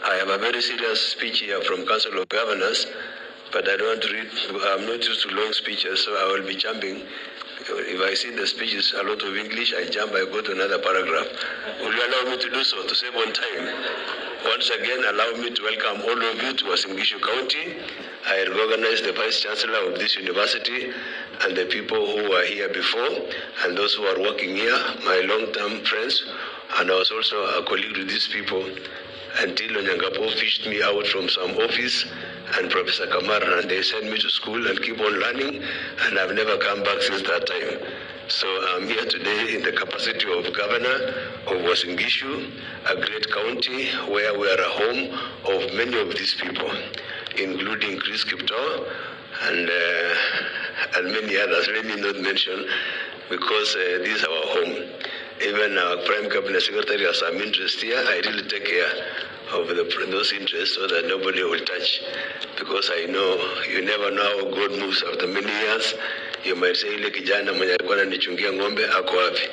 I have a very serious speech here from Council of Governors, but I don't read, I'm not used to long speeches, so I will be jumping. If I see the speech is a lot of English, I jump, I go to another paragraph. Will you allow me to do so, to save on time? Once again, allow me to welcome all of you to Uasin Gishu County. I recognize the Vice Chancellor of this university and the people who were here before and those who are working here, my long-term friends, and I was also a colleague to these people until Onyangapo fished me out from some office and Professor Kamara, and they sent me to school and keep on learning, and I've never come back since that time. So I'm here today in the capacity of Governor of Uasin Gishu, a great county where we are a home of many of these people, including Chris Kipto and many others. Let me not mention, because this is our home. Even our Prime Cabinet Secretary has some interest here. I really take care of those interests so that nobody will touch, because I know you never know how God moves after many years. You might say, ile kijana mwenye alikuwa ananichungia ng'ombe ako wapi?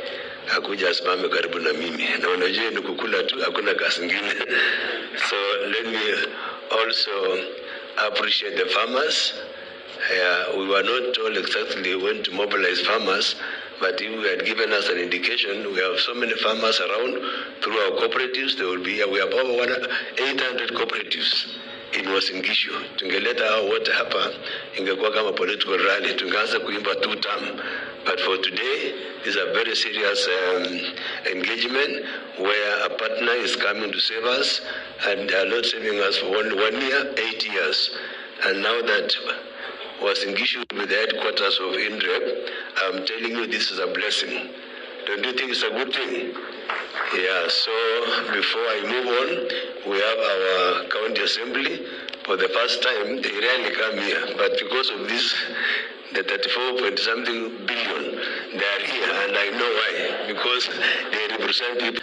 Hakuja asimame karibu na mimi. Na unajua ni kukula tu, hakuna kazi ingine. So let me also appreciate the farmers. We were not told exactly when to mobilize farmers, but if we had given us an indication, we have so many farmers around through our cooperatives. They will be here. We have over 800 cooperatives in Uasin Gishu. Tungeleta hao wote hapa, ingekuwa kama political rally. Tungeanza kuimba two-term. But for today, it's a very serious engagement where a partner is coming to save us, and they are not saving us for only 1 year, 8 years. And now that Uasin Gishu with the headquarters of INREP, I'm telling you this is a blessing. Don't you think it's a good thing? Yeah, so before I move on, we have our county assembly. For the first time, they rarely come here, but because of this, the 34 point something billion, they are here, and I know why, because they represent people.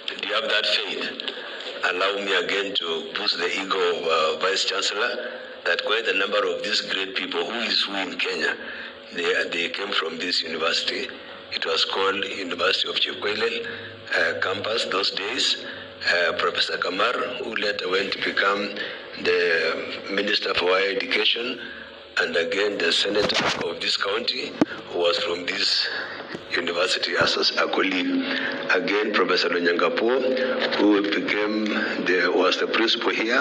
Do you have that faith? Allow me again to boost the ego of Vice Chancellor, that quite a number of these great people, who is who in Kenya, they came from this university. It was called University of Chikwele campus those days. Professor Kamar, who later went to become the Minister for Higher Education, and again the Senator of this county, who was from this university as a colleague. Again, Professor Onyangapo, who was the principal here,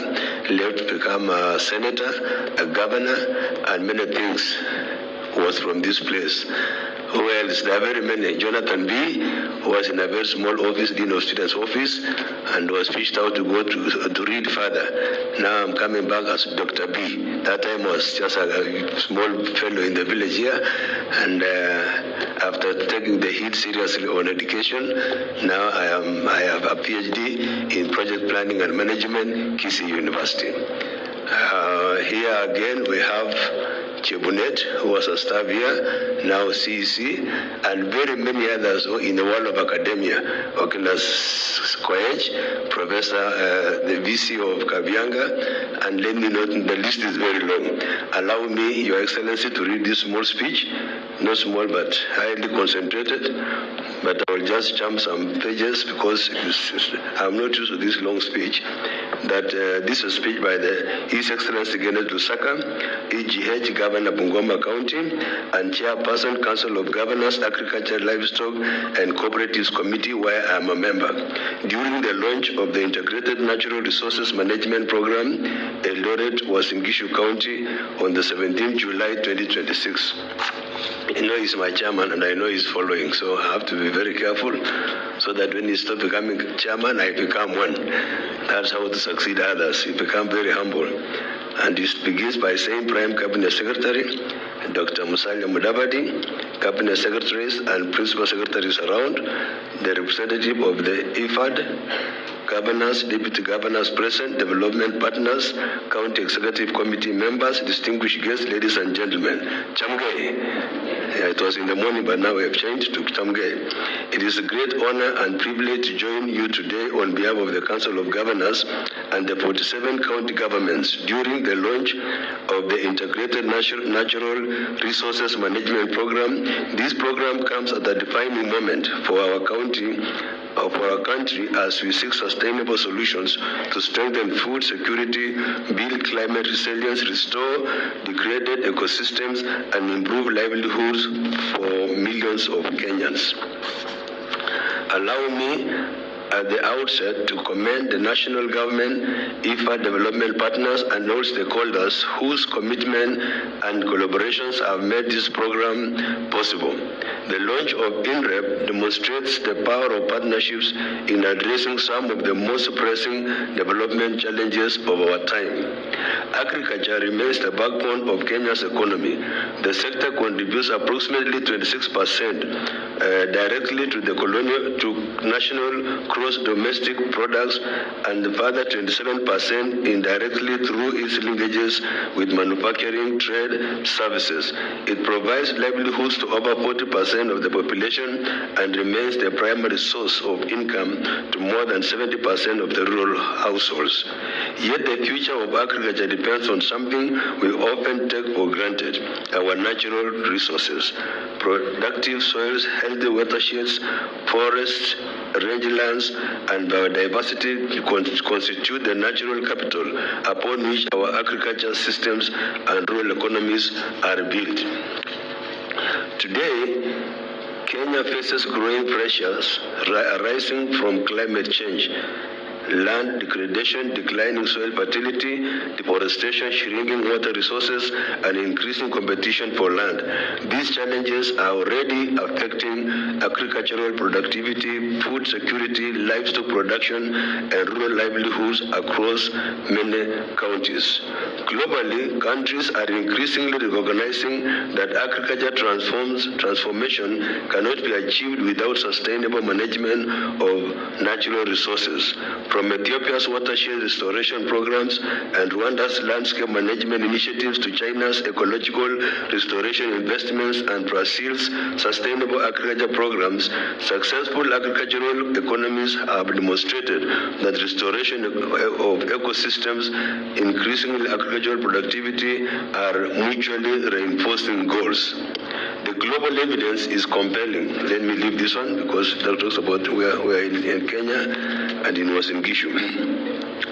left to become a senator, a governor, and many things, was from this place. Who else? There are very many. Jonathan B., who was in a very small office, Dean of Students' office, and was fished out to go to read further. Now I'm coming back as Dr. B. That time was just a small fellow in the village here, and after taking the heat seriously on education, now I have a PhD in project planning and management, Kisii University. Here again we have Chebunet, who was a staff here, now CEC, and very many others in the world of academia. Okilas Koech, Professor, the VC of Kabianga, and let me note, the list is very long. Allow me, Your Excellency, to read this small speech, not small but highly concentrated, but I will just jump some pages because I'm not used to this long speech. That this is a speech by His Excellency Kenneth Lusaka, EGH Governor Bungoma County, and Chairperson Council of Governors, Agriculture, Livestock, and Cooperatives Committee, where I am a member. During the launch of the Integrated Natural Resources Management Program, Eldoret was in Gishu County on the 17th July 2026. I know he's my chairman and I know he's following, so I have to be very careful so that when he stops becoming chairman, I become one. That's how to succeed others. You become very humble. And it begins by saying Prime Cabinet Secretary, Dr. Musalia Mudavadi, Cabinet Secretaries and Principal Secretaries around, the representative of the IFAD, governors, deputy governors present, development partners, county executive committee members, distinguished guests, ladies and gentlemen. Chamgay. It was in the morning, but now we have changed to Chamgay. It is a great honor and privilege to join you today on behalf of the Council of Governors and the 47 county governments during the launch of the Integrated Natural Resources Management Program. This program comes at a defining moment for our county of our country as we seek sustainable solutions to strengthen food security, build climate resilience, restore degraded ecosystems, and improve livelihoods for millions of Kenyans. Allow me at the outset to commend the national government, IFA development partners, and all stakeholders whose commitment and collaborations have made this program possible. The launch of INREP demonstrates the power of partnerships in addressing some of the most pressing development challenges of our time. Agriculture remains the backbone of Kenya's economy. The sector contributes approximately 26% directly to the national gross domestic products and further 27% indirectly through its linkages with manufacturing, trade, services. It provides livelihoods to over 40% of the population and remains the primary source of income to more than 70% of the rural households. Yet the future of agriculture depends on something we often take for granted: our natural resources. Productive soils, healthy watersheds, forests, rangelands, and biodiversity constitute the natural capital upon which our agriculture systems and rural economies are built. Today, Kenya faces growing pressures arising from climate change, land degradation, declining soil fertility, deforestation, shrinking water resources, and increasing competition for land. These challenges are already affecting agricultural productivity, food security, livestock production, and rural livelihoods across many counties. Globally, countries are increasingly recognizing that agriculture transformation cannot be achieved without sustainable management of natural resources. From Ethiopia's watershed restoration programs and Rwanda's landscape management initiatives to China's ecological restoration investments and Brazil's sustainable agriculture programs, successful agricultural economies have demonstrated that restoration of ecosystems, increasing agricultural productivity, are mutually reinforcing goals. The global evidence is compelling. Let me leave this one because that talks about we're in Kenya and in Uasin Gishu.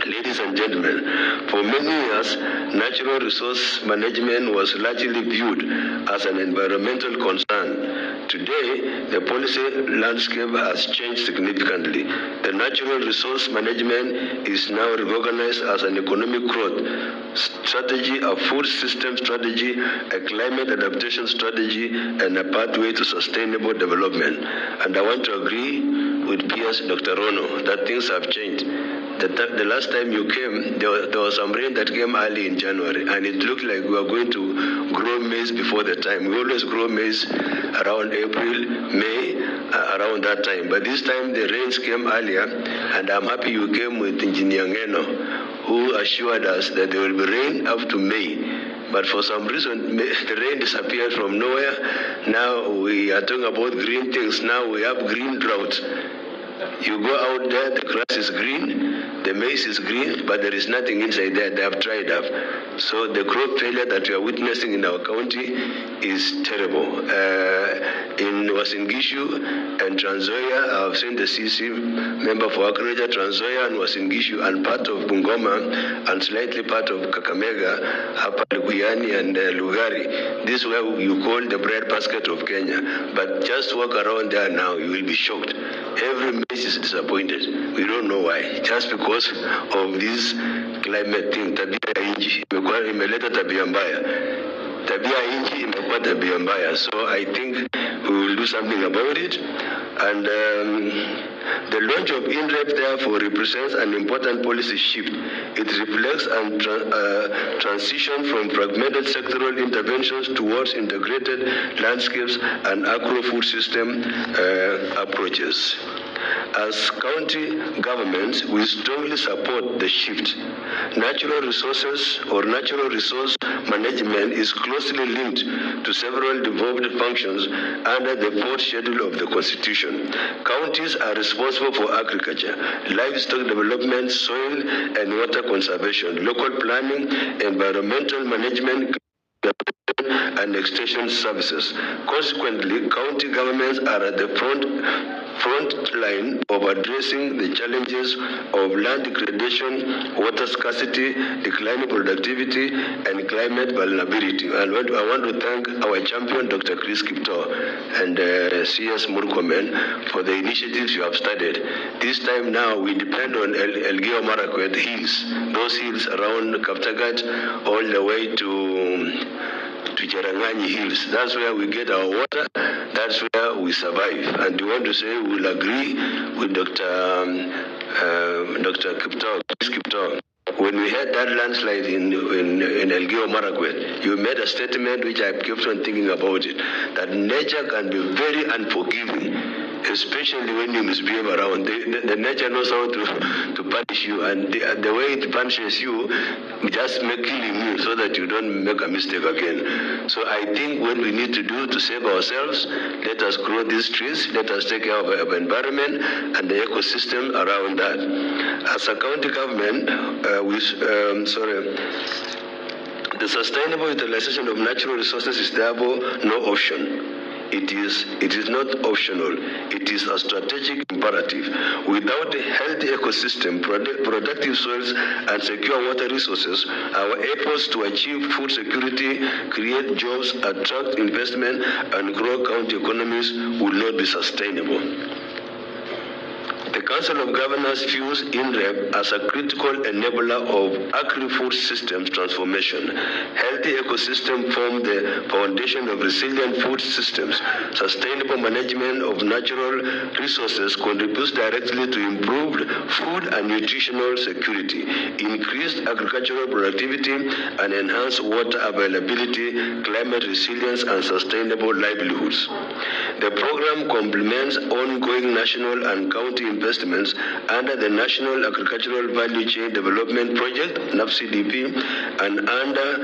Ladies and gentlemen, for many years, natural resource management was largely viewed as an environmental concern. Today, the policy landscape has changed significantly. The natural resource management is now recognized as an economic growth strategy, a food system strategy, a climate adaptation strategy, and a pathway to sustainable development. And I want to agree with PS Dr. Rono that things have changed. The last time you came, there was some rain that came early in January, and it looked like we were going to grow maize before the time. We always grow maize around April, May, around that time. But this time the rains came earlier, and I'm happy you came with Engineer Ngeno, who assured us that there will be rain up to May. But for some reason, the rain disappeared from nowhere. Now we are talking about green things. Now we have green drought. You go out there, the grass is green, the maize is green, but there is nothing inside there. They have dried up. So the crop failure that we are witnessing in our county is terrible. In Uasin Gishu and Trans Nzoia, I've seen the CC member for agriculture, Trans Nzoia and Uasin Gishu, and part of Bungoma and slightly part of Kakamega, Hapa Luguyani and Lugari. This is where you call the bread basket of Kenya. But just walk around there now, you will be shocked. Every maize is disappointed. We don't know why. Just because of this climate thing, tabia ya nchi imeleta tabia mbaya. Tabia ya nchi imekuwa tabia mbaya. So I think we will do something about it. And the launch of INREP therefore represents an important policy shift. It reflects a transition from fragmented sectoral interventions towards integrated landscapes and agro-food system approaches. As county governments, we strongly support the shift. Natural resources or natural resource management is closely linked to several devolved functions under the fourth schedule of the Constitution. Counties are responsible for agriculture, livestock development, soil and water conservation, local planning, environmental management, and extension services. Consequently, county governments are at the front line of addressing the challenges of land degradation, water scarcity, declining productivity, and climate vulnerability. And I want to thank our champion, Dr. Chris Kipto, and CS Murkomen for the initiatives you have started. This time now, we depend on Elgeyo Marakwet hills, those hills around Kaptagat, all the way to Cherangani Hills. That's where we get our water. That's where we survive. And we want to say we'll agree with Dr. Kipto. When we had that landslide in Elgeyo Marakwet, you made a statement which I kept on thinking about it, that nature can be very unforgiving, especially when you misbehave around. The nature knows how to punish you, and the way it punishes you, just make killing you so that you don't make a mistake again. So I think what we need to do to save ourselves, let us grow these trees, let us take care of our environment and the ecosystem around that. As a county government, the sustainable utilization of natural resources is therefore no option. It is not optional. It is a strategic imperative. Without a healthy ecosystem, productive soils, and secure water resources, our efforts to achieve food security, create jobs, attract investment, and grow county economies will not be sustainable. The Council of Governors views INREP as a critical enabler of agri-food systems transformation. Healthy ecosystems form the foundation of resilient food systems. Sustainable management of natural resources contributes directly to improved food and nutritional security, increased agricultural productivity, and enhanced water availability, climate resilience, and sustainable livelihoods. The program complements ongoing national and county investments under the National Agricultural Value Chain Development Project, NAPCDP, and under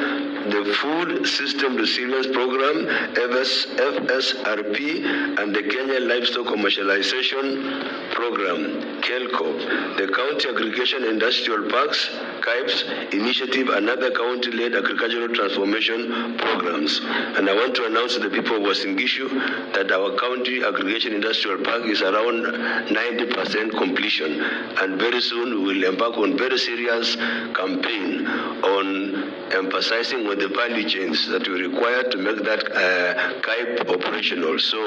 the Food System Resilience Program, FSRP, and the Kenya Livestock Commercialization Program, KELCO. The County Aggregation Industrial Parks, KIPES, initiative and other county-led agricultural transformation programs. And I want to announce to the people of Uasin Gishu that our county aggregation industrial park is around 90% completion, and very soon we will embark on very serious campaign on emphasizing on the value chains that we require to make that KIPE operational. So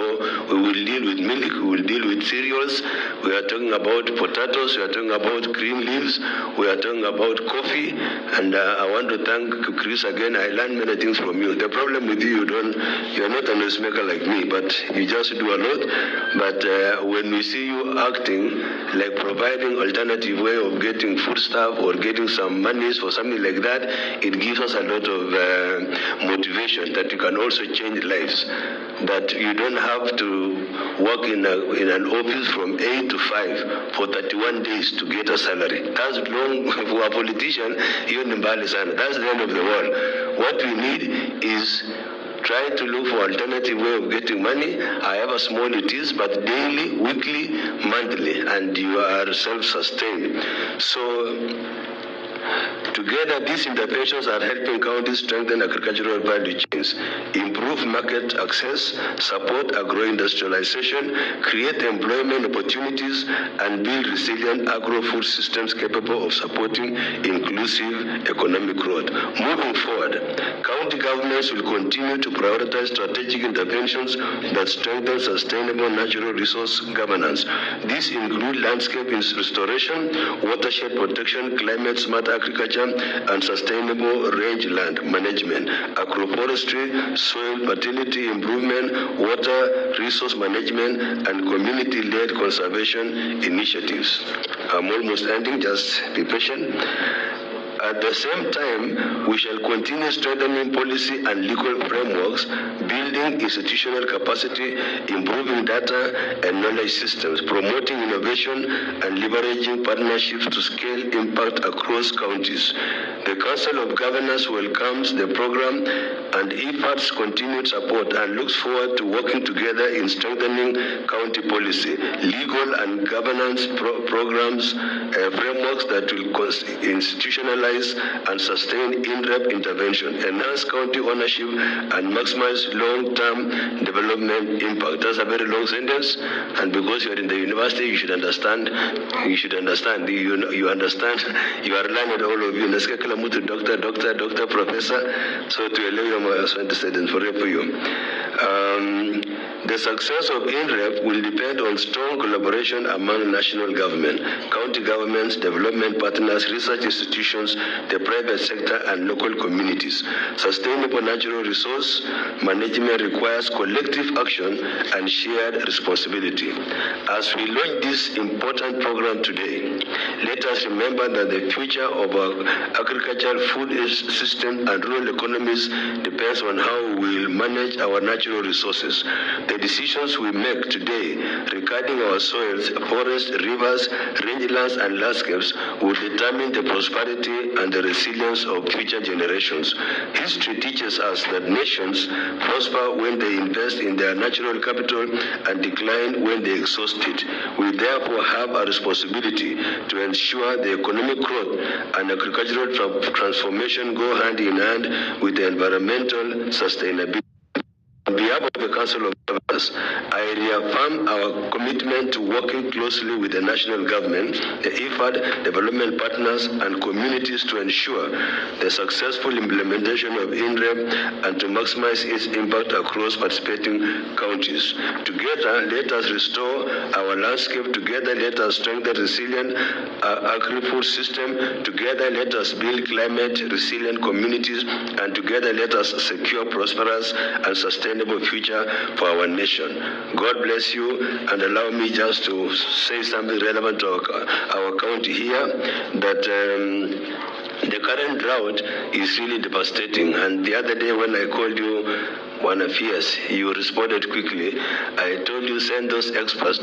we will deal with milk, we will deal with cereals, we are talking about potatoes, we are talking about green leaves, we are talking about coffee, and I want to thank Chris again. I learned many things from you. The problem with you, you're not a newsmaker like me, but you just do a lot. But when we see you acting, like providing alternative way of getting food stuff or getting some monies for something like that, it gives us a lot of motivation that you can also change lives. That you don't have to work in an office from 8 to 5 for 31 days to get a salary. That's long for a politician, even in Balisana. That's the end of the world. What we need is try to look for alternative way of getting money, however small it is, but daily, weekly, monthly, and you are self-sustained. So together, these interventions are helping counties strengthen agricultural value chains, improve market access, support agro-industrialization, create employment opportunities, and build resilient agro-food systems capable of supporting inclusive economic growth. Moving forward, county governments will continue to prioritize strategic interventions that strengthen sustainable natural resource governance. These include landscape restoration, watershed protection, climate-smart agriculture, and sustainable rangeland management, agroforestry, soil fertility improvement, water resource management, and community-led conservation initiatives. I'm almost ending, just be patient. At the same time, we shall continue strengthening policy and legal frameworks, building institutional capacity, improving data and knowledge systems, promoting innovation, and leveraging partnerships to scale impact across counties. The Council of Governors welcomes the program and IFAD's continued support and looks forward to working together in strengthening county policy, legal and governance programs, frameworks that will institutionalize mobilize and sustain in-rep intervention, enhance county ownership, and maximize long-term development impact. That's a very long sentence, and because you're in the university, you should understand. You understand. You are learned, all of you. Nasikia kila mtu doctor, professor. So tuelewe my students for you. The success of INREP will depend on strong collaboration among national government, county governments, development partners, research institutions, the private sector, and local communities. Sustainable natural resource management requires collective action and shared responsibility. As we launch this important program today, let us remember that the future of our agricultural food system and rural economies depends on how we will manage our natural resources. The decisions we make today regarding our soils, forests, rivers, rangelands, and landscapes will determine the prosperity and the resilience of future generations. History teaches us that nations prosper when they invest in their natural capital and decline when they exhaust it. We therefore have a responsibility to ensure the economic growth and agricultural transformation go hand in hand with the environmental sustainability. On behalf of the Council of Governors, I reaffirm our commitment to working closely with the national government, the IFAD, development partners, and communities to ensure the successful implementation of INREP and to maximize its impact across participating counties. Together, let us restore our landscape. Together, let us strengthen resilient agri-food system. Together, let us build climate-resilient communities. And together, let us secure prosperous and sustainable future for our nation. God bless you, and allow me just to say something relevant to our county here, that the current drought is really devastating. And the other day when I called you, one of years, you responded quickly. I told you send those experts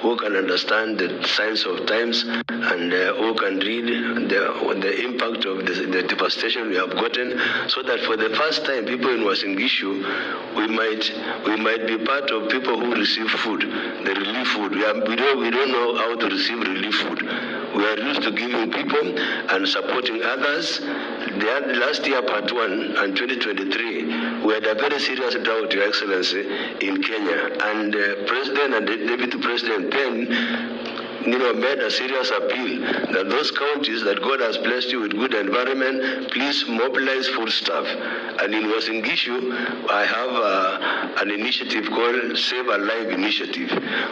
who can understand the signs of times and who can read the impact of the devastation we have gotten, so that for the first time, people in Wasingishu, we might be part of people who receive food, the relief food. We don't know how to receive relief food. We are used to giving people and supporting others. Last year, part 1 and 2023, we had a very serious drought, Your Excellency, in Kenya. And President and Deputy President Penn made a serious appeal that those counties that God has blessed you with good environment, please mobilize food staff. And in Wasingishu, I have an initiative called Save a Life Initiative.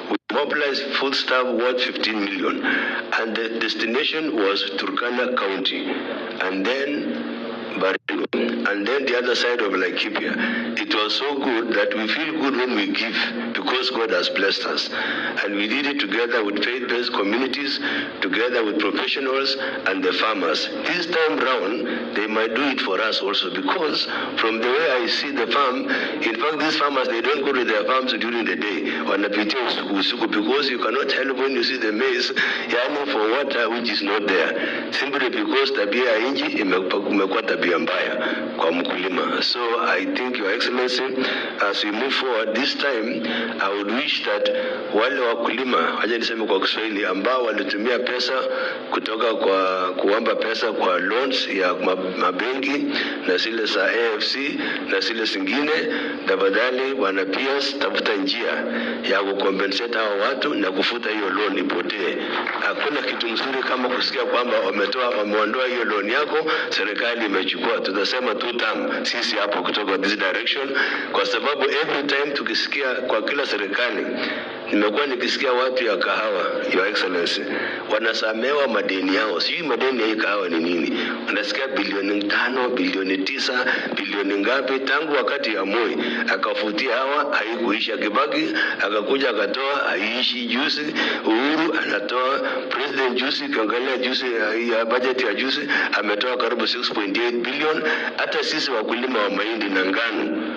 We mobilized food staff worth 15 million. And the destination was Turkana County. And then Baringo, and then the other side of Laikipia. It was so good that we feel good when we give because God has blessed us. And we did it together with faith-based communities, together with professionals and the farmers. This time round, they might do it for us also, because from the way I see the farm, in fact, these farmers, they don't go to their farms during the day, because you cannot help when you see the maize yearning for water which is not there, simply because tabia ya nchi imekuwa tabia mbaya kwa mkulima. So I think, Your Excellency, as we move forward this time, I would wish that wale wakulima, waje niseme kwa Kiswahili, ambao walitumia pesa kutoka kwa kuomba pesa kwa loans ya mabenki na zile za AFC na zile zingine, tafadhali wana PS tafuta njia ya kucompensate hao watu na kufuta hiyo loan ipotee. Hakuna kitu mzuri kama kusikia kwamba wameondoa hiyo loan yako, serikali imechukua. Tutasema tu tam sisi hapo kutoka this direction, kwa sababu every time tukisikia kwa kila serikali, nimekuwa nikisikia watu ya kahawa, Your Excellency, wanasamewa madeni yao. Sijui madeni ya kahawa ni nini. Unasikia bilioni 5, bilioni 9, bilioni ngapi tangu wakati ya Moi akafutia hawa, haikuisha. Kibaki akakuja akatoa, haiishi. Juzi Uhuru anatoa, President juzi, kiangalia juzi ya budget ya juzi ametoa karibu 6.8 billion. Hata sisi wakulima wa mahindi na ngano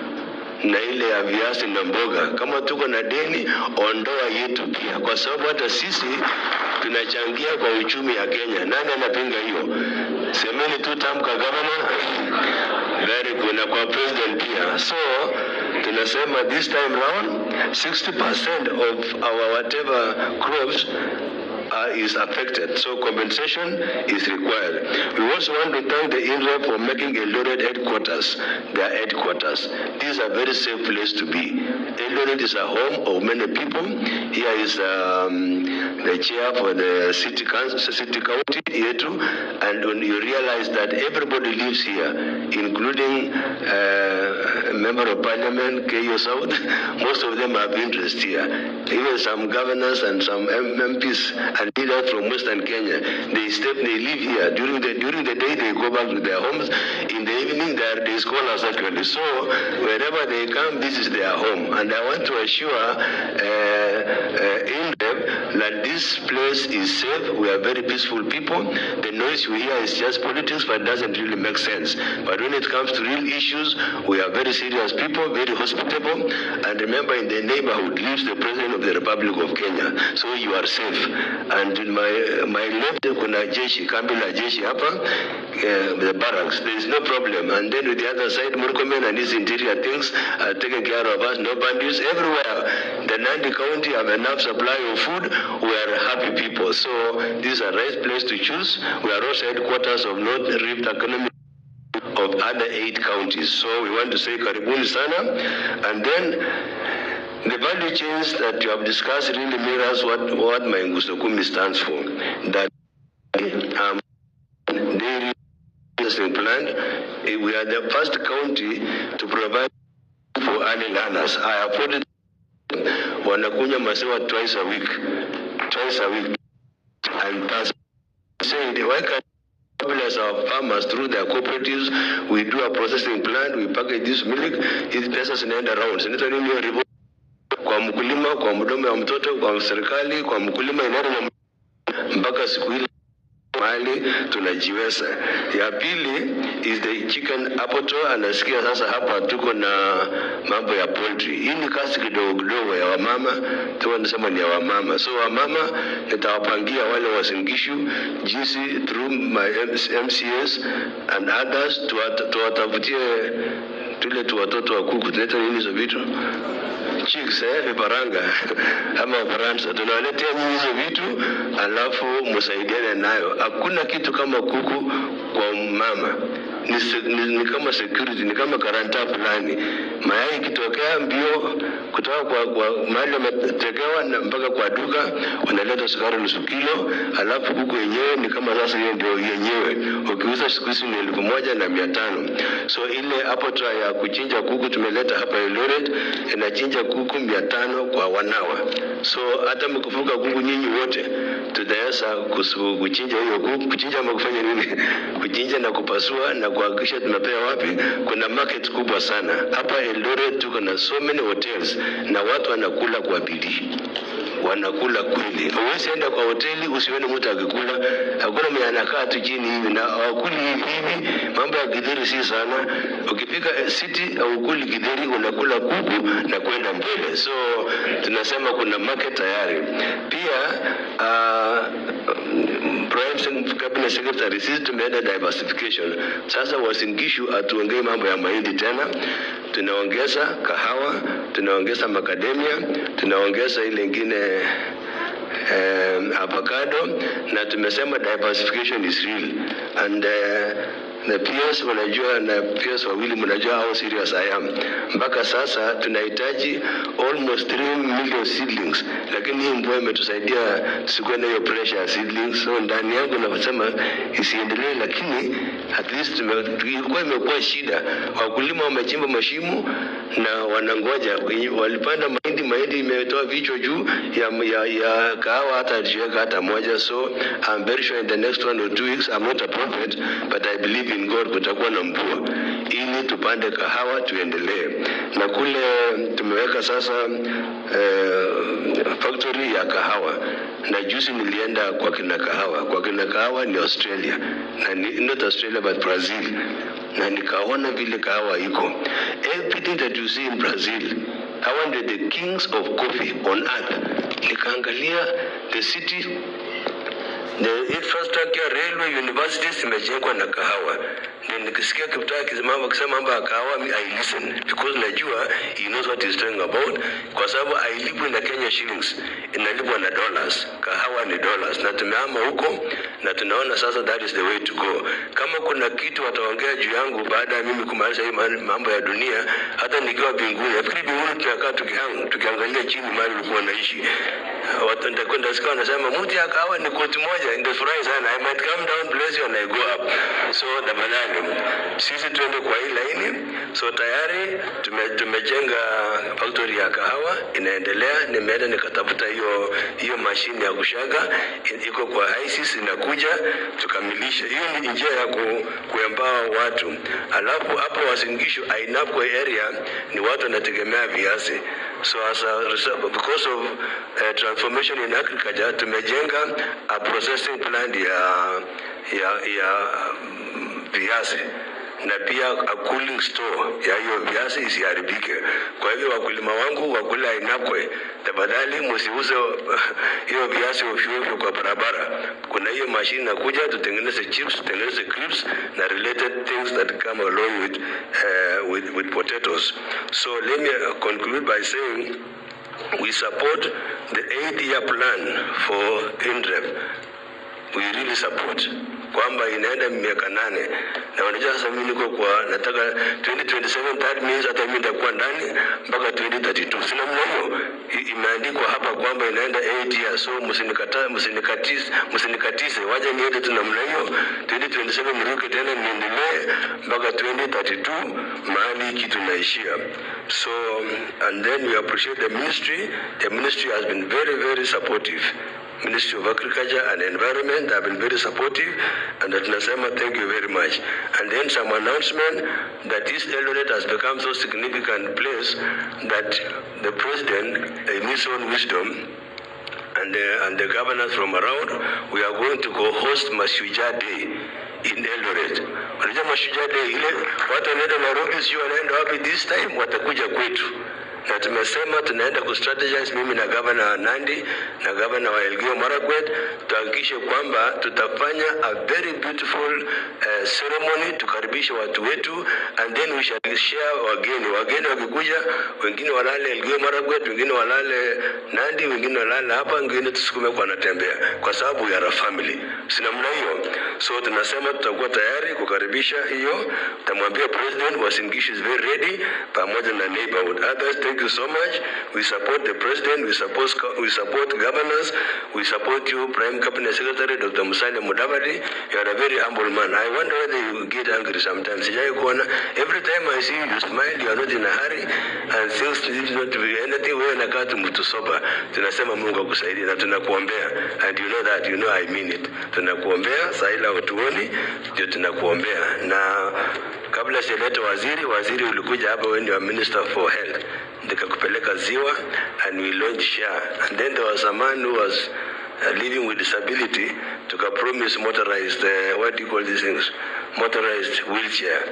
na ile ya viazi na mboga, kama tuko na deni, ondoa yetu pia, kwa sababu hata sisi tunachangia kwa uchumi ya Kenya. Nani anapinga hiyo? Semeni tu tamka governor. Very good. Na kwa president pia. So tunasema this time round 60% of our whatever crops is affected, so compensation is required. We also want to thank the INREP for making Eldoret headquarters their headquarters. This is a very safe place to be. Eldoret is a home of many people. Here is the chair for the city county here too, and when you realize that everybody lives here, including member of parliament, KO South, most of them have interest here. Even some governors and some MPs and leaders from Western Kenya, they live here. During the day they go back to their homes. In the evening they are day scholars actually. So wherever they come, this is their home. And I want to assure INREP that this place is safe. We are very peaceful people. The noise we hear is just politics, but it doesn't really make sense. But when it comes to real issues, we are very serious people, very hospitable. And remember, in the neighborhood lives the President of the Republic of Kenya. So you are safe. And in my left, kuna jeshi, kambi la jeshi hapa, the barracks. There is no problem. And then with the other side, Murkomen and his interior things are taking care of us. No bandits everywhere. The Nandi County have enough supply of food. We are happy people. So this is a right place to choose. We are also headquarters of North Rift Economic of other 8 counties. So we want to say karibuni sana. And then the value chains that you have discussed really mirrors what my Nguso Kumi stands for. That dairy processing plant, we are the first county to provide for early learners. I afforded wanakunya maziwa twice a week. And that's saying, why can't mobilize our farmers through their cooperatives? We do a processing plant, we package this milk, hizi pesa zinaenda around. Sinita nini hiyo reward kwa mkulima, kwa mdomo wa mtoto, kwa serikali, kwa mkulima inaenda mpaka siku ile mahali tunajiweza. Ya pili is the chicken apoto, anasikia sasa hapa tuko na mambo ya poultry. Hii ni kazi kidogo ya wamama, tunasema ni ya wamama. So wamama nitawapangia wale wasingishu jinsi through my MCS and others tuwatafutie tule watoto wa kuku, tunaita nini hizo vitu? Chicks, viparanga ama faransa, tunawaletea nyinyi hizo vitu alafu msaidiane nayo. Hakuna kitu kama kuku kwa mama. Ni kama security, ni kama karanta fulani. Mayai kitokea mbio kutoka kwa mahali umetegewa na mpaka kwa duka, wanaleta sukari nusu kilo, alafu kuku yenyewe ni kama sasa hiyo ndio yenyewe. Ukiuza siku hizi ni 1,500. So ile hapo tu ya kuchinja kuku tumeleta hapa Eldoret, inachinja kuku 500 kwa wanawa. So hata mkifuga kuku nyinyi wote tutaweza kuchinja hiyo kuku. Kuchinja ama kufanya nini? Kuchinja na kupasua na kuhakikisha tunapea wapi. Kuna market kubwa sana hapa Eldoret, tuko na so many hotels na watu wanakula kwa bidii, wanakula kweli. Huwezi enda kwa hoteli usione mtu akikula, hakuna mwenye anakaa tu chini hivi na hawakuli hivi. Mambo ya githeri si sana. Ukifika city au kuli githeri, unakula kuku na kwenda mbele. So tunasema kuna market tayari. Pia Prime Cabinet Secretary, sisi tumeenda diversification. Sasa wasingishu atuongee mambo ya mahindi tena. Tunaongeza kahawa, tunaongeza macadamia, tunaongeza ile nyingine avocado, na tumesema diversification is real. And the PS wanajua, na PS wawili mnajua how serious I am. Mpaka sasa tunahitaji almost 3 million seedlings, lakini hii mvua imetusaidia tusikuwe na hiyo pressure ya seedlings. So ndani yangu nasema isiendelee, lakini at least imekuwa shida. Wakulima wamechimba mashimo na wanangoja. Walipanda mahindi imetoa vichwa juu ya kahawa, hata jiweka hata moja. So I'm very sure in the next 1 or 2 weeks, I'm not a prophet, but I believe in God, kutakuwa na mvua ili tupande kahawa tuendelee. Na kule tumeweka sasa factory ya kahawa. Na juzi nilienda kwa kina kahawa. Kwa kina kahawa ni Australia. Na not Australia but Brazil. Na nikaona vile kahawa iko. Everything that you see in Brazil, I wanted the kings of coffee on earth. Nikaangalia the city The infrastructure, railway, universities imejengwa na kahawa. Nikisikia Kiptoo akisema mambo ya kahawa, I listen because najua he knows what he's talking about, kwa sababu hailipwi na Kenya shillings, inalipwa na dollars. Kahawa ni dollars, na tumehama huko na tunaona sasa that is the way to go. Kama kuna kitu wataongea juu yangu baada ya mimi kumaliza hii mambo ya dunia, hata nikiwa mbinguni, nafikiri mbinguni tutakaa tukiangalia chini mahali ulikuwa naishi. Watu nitakwenda sikia wanasema mti ya kahawa ni Koti Moja, nitafurahi sana. I might come down, bless you and I go up. So tafadhali sisi tuende kwa hii laini. So tayari tumejenga factory ya kahawa, inaendelea. Nimeenda nikatafuta hiyo mashine ya kushaga, iko kwa ISIS, inakuja tukamilisha. Hiyo ni njia ya kuempower watu. Alafu hapo Uasin Gishu Ainabko area ni watu wanategemea viazi. So as a result, because of transformation in agriculture, tumejenga a processing plant ya viazi na pia a cooling store ya hiyo viazi isiharibike. Kwa hivyo wakulima wangu wakula Ainabko, tafadhali msiuze hiyo viazi ovyo kwa barabara. Kuna hiyo machine inakuja, tutengeneze chips, tutengeneze crisps na related things that come along with potatoes. So let me conclude by saying we support the 8-year plan for INREP. We really support kwamba inaenda miaka 8 na unajua sasa mimi niko kwa nataka 2027, that means hata mimi nitakuwa ndani mpaka 2032. Sina mmoja imeandikwa hapa kwamba inaenda 8 years, so msinikatize waje niende tu namna hiyo. 2027 niruke tena niendelee mpaka 2032 mahali kitu naishia. So and then we appreciate the ministry has been very, very supportive. Ministry of Agriculture and Environment have been very supportive, and that tunasema thank you very much. And then some announcement that this Eldoret has become so significant place that the president, in his own wisdom, and the governors from around, we are going to go host Mashujaa Day in Eldoret. Unajua Mashujaa Day ile watu wanaenda Nairobi, sio wanaenda wapi this time, watakuja kwetu. Na tumesema tunaenda kustrategize mimi na governor Nandi na governor wa Elgeyo Marakwet, tuhakikishe kwamba tutafanya a very beautiful ceremony, tukaribisha watu wetu, and then we shall share wageni wakikuja, wengine walale Elgeyo Marakwet, wengine walale Nandi, wengine walale hapa, wengine tusukume kwa natembea, kwa sababu we are a family. Sina mna hiyo. So tunasema tutakuwa tayari kukaribisha hiyo. Tamwambia president Uasin Gishu is very ready pamoja na neighborhood. Others, thank you so much. We support the president, we support governors, we support you, Prime Cabinet Secretary Dr. Musalia Mudavadi. You are a very humble man. I wonder whether you get angry sometimes. Every time I see you, you smile, you are not in a hurry, and things need not to be anything. Wewe unakaa tu mtu soba. Tunasema Mungu akusaidie na tunakuombea. And you know that, you know I mean it. Tunakuombea, saila utuoni, ndio tunakuombea. Na kabla sijaleta waziri ulikuja hapa when you are Minister for Health. Nikakupeleka Ziwa and we launched SHA. And then there was a man who was living with disability, promise motorized, what do you call these things? Motorized wheelchair.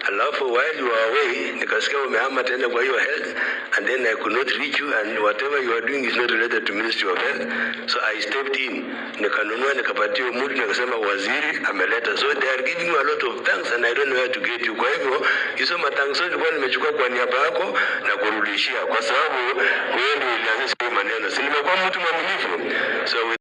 Alafu while you are away, nikasikia umehama tena kwa hiyo health, and then I could not reach you, and whatever you are doing is not related to Ministry of Health. So I stepped in, nikanunua, nikapatia mtu, nikasema waziri ameleta. So they are giving you a lot of thanks, and I don't know where to get you. Kwa hivyo, hizo matangso nilikuwa nimechukua kwa niaba yako na kurudishia, kwa sababu wewe ndio ulianzisha maneno. Si nimekuwa mtu mwaminifu. So